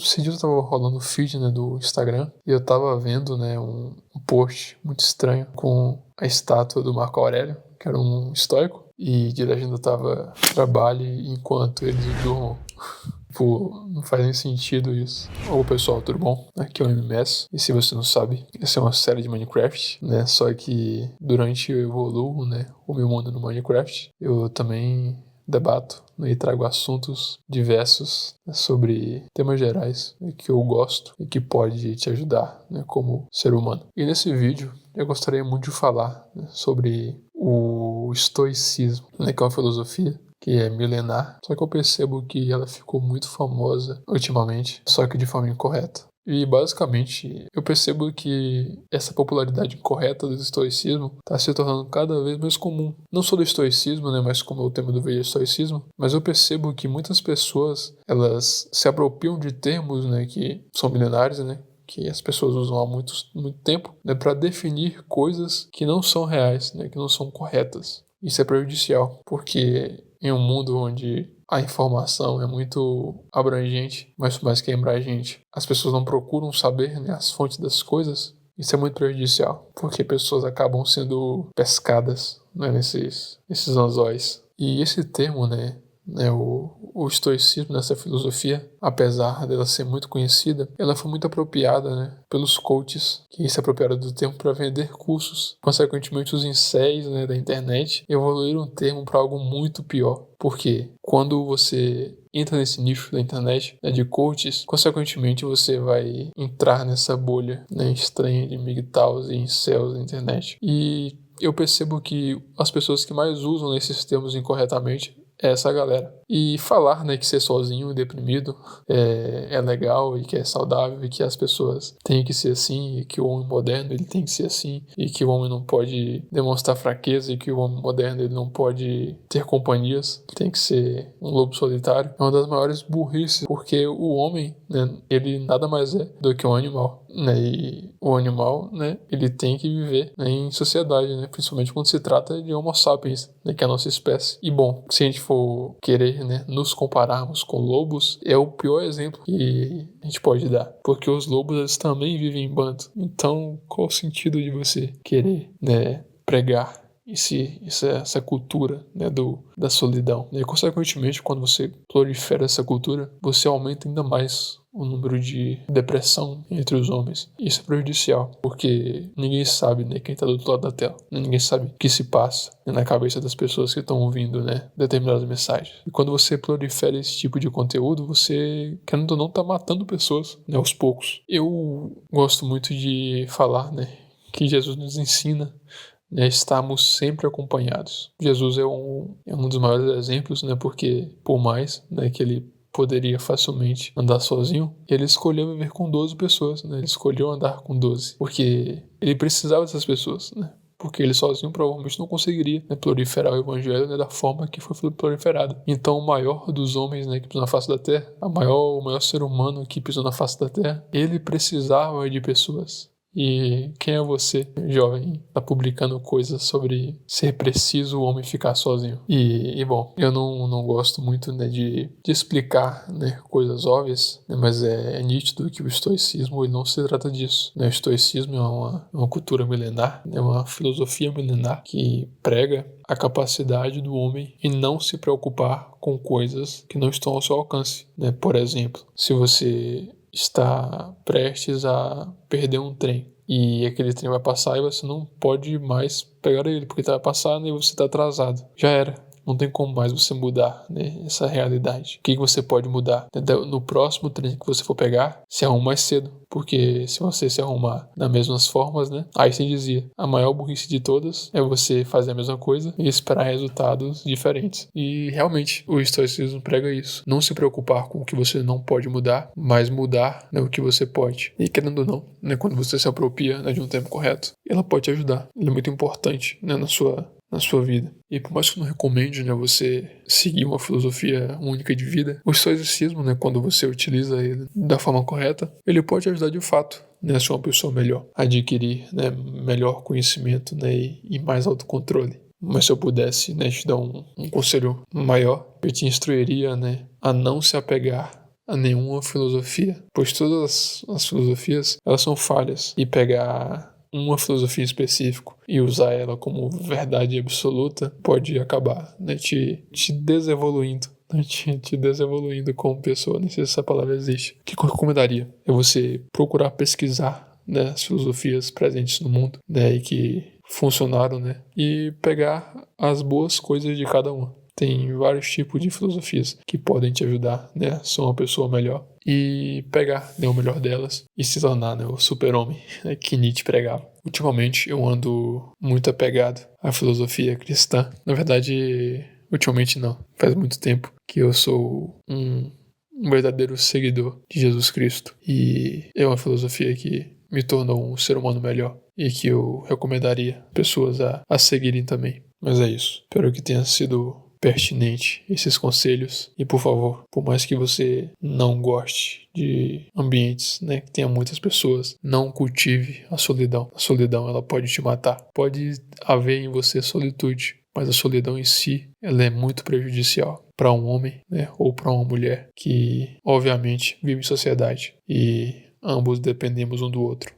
esse dia eu tava rolando o feed, né, do Instagram e eu tava vendo, né, um post muito estranho com a estátua do Marco Aurélio, que era um estoico, e de legenda tava trabalhe enquanto eles durmam. Pô, não faz nem sentido isso. Ô pessoal, tudo bom? Aqui é o MMS. E se você não sabe, essa é uma série de Minecraft, né? Só que durante eu evoluo, né, o meu mundo no Minecraft, eu também debato, né, e trago assuntos diversos, né, sobre temas gerais, né, que eu gosto e que pode te ajudar, né, como ser humano. E nesse vídeo eu gostaria muito de falar, né, sobre o estoicismo, né, que é uma filosofia que é milenar, só que eu percebo que ela ficou muito famosa ultimamente, só que de forma incorreta. E basicamente eu percebo que essa popularidade incorreta do estoicismo está se tornando cada vez mais comum. Não só do estoicismo, né, mas como é o tema do vídeo é estoicismo, mas eu percebo que muitas pessoas elas se apropriam de termos, né, que são milenares, né, que as pessoas usam há muito tempo, né, para definir coisas que não são reais, né, que não são corretas. Isso é prejudicial, porque em um mundo onde a informação é muito abrangente, mas mais que abrangente, as pessoas não procuram saber, né, as fontes das coisas. Isso é muito prejudicial, porque pessoas acabam sendo pescadas, né, nesses anzóis. E esse termo, né, o estoicismo nessa filosofia, apesar dela ser muito conhecida, ela foi muito apropriada, né, pelos coaches que se apropriaram do termo para vender cursos. Consequentemente, os incels, né, da internet evoluíram o termo para algo muito pior. Porque quando você entra nesse nicho da internet, né, de coaches, consequentemente você vai entrar nessa bolha, né, estranha de MGTOWs e incels da internet. E eu percebo que as pessoas que mais usam esses termos incorretamente é essa galera. E falar, né, que ser sozinho e deprimido é legal e que é saudável e que as pessoas têm que ser assim e que o homem moderno ele tem que ser assim e que o homem não pode demonstrar fraqueza e que o homem moderno ele não pode ter companhias, tem que ser um lobo solitário, é uma das maiores burrices, porque o homem, né, ele nada mais é do que um animal, né, e o animal, né, ele tem que viver, né, em sociedade, né, principalmente quando se trata de Homo sapiens, né, que é a nossa espécie. E bom, se a gente for querer, né, nos compararmos com lobos, é o pior exemplo que a gente pode dar, porque os lobos eles também vivem em bando. Então, qual o sentido de você querer, né, pregar essa cultura, né, da solidão? E, consequentemente, quando você prolifera essa cultura, você aumenta ainda mais o número de depressão entre os homens. Isso é prejudicial, porque ninguém sabe, né, quem está do outro lado da tela. Ninguém sabe o que se passa, né, na cabeça das pessoas que estão ouvindo, né, determinadas mensagens. E quando você prolifera esse tipo de conteúdo, você, querendo ou não, está matando pessoas, né, aos poucos. Eu gosto muito de falar, né, que Jesus nos ensina, né, estamos sempre acompanhados. Jesus é um dos maiores exemplos, né, porque por mais, né, que ele poderia facilmente andar sozinho, ele escolheu viver com 12 pessoas, né, ele escolheu andar com 12, porque ele precisava dessas pessoas, né, porque ele sozinho provavelmente não conseguiria, né, proliferar o evangelho, né, da forma que foi proliferado. Então o maior dos homens, né, que pisou na face da terra, o maior ser humano que pisou na face da terra, ele precisava de pessoas. E quem é você, jovem, tá publicando coisas sobre ser preciso o homem ficar sozinho? E bom, eu não gosto muito, né, de explicar, né, coisas óbvias, né, mas é nítido que o estoicismo ele não se trata disso, né? O estoicismo é uma cultura milenar, é uma filosofia milenar que prega a capacidade do homem em não se preocupar com coisas que não estão ao seu alcance, né? Por exemplo, se você está prestes a perder um trem e aquele trem vai passar e você não pode mais pegar ele porque está passando e você está atrasado. Já era. Não tem como mais você mudar, né, essa realidade. O que você pode mudar? No próximo trem que você for pegar, se arruma mais cedo. Porque se você se arrumar das mesmas formas, né? Aí você dizia, a maior burrice de todas é você fazer a mesma coisa e esperar resultados diferentes. E realmente, o estoicismo prega isso. Não se preocupar com o que você não pode mudar, mas mudar, né, o que você pode. E querendo ou não, né, quando você se apropria, né, de um tempo correto, ela pode te ajudar. Ela é muito importante, né, na sua vida. E por mais que eu não recomende, né, você seguir uma filosofia única de vida, o estoicismo, né, quando você utiliza ele da forma correta, ele pode ajudar de fato, né, a ser uma pessoa melhor, adquirir, né, melhor conhecimento, né, e mais autocontrole. Mas se eu pudesse, né, te dar um conselho maior, eu te instruiria, né, a não se apegar a nenhuma filosofia, pois todas as filosofias, elas são falhas, e pegar uma filosofia em específico e usar ela como verdade absoluta pode acabar, né, te desevoluindo, né, te desevoluindo como pessoa. Nem sei se essa palavra existe. O que eu recomendaria é você procurar pesquisar, né, as filosofias presentes no mundo, né, e que funcionaram, né, e pegar as boas coisas de cada uma. Tem vários tipos de filosofias que podem te ajudar, né, a ser uma pessoa melhor, e pegar, né, o melhor delas e se tornar, né, o super-homem, né, que Nietzsche pregava. Ultimamente eu ando muito apegado à filosofia cristã. Na verdade, ultimamente não. Faz muito tempo que eu sou um verdadeiro seguidor de Jesus Cristo. E é uma filosofia que me tornou um ser humano melhor e que eu recomendaria pessoas a seguirem também. Mas é isso. Espero que tenha sido pertinente esses conselhos. E por favor, por mais que você não goste de ambientes, né, que tenha muitas pessoas, não cultive a solidão. A solidão, ela pode te matar. Pode haver em você solitude, mas a solidão em si, ela é muito prejudicial para um homem, né, ou para uma mulher que, obviamente, vive em sociedade e ambos dependemos um do outro.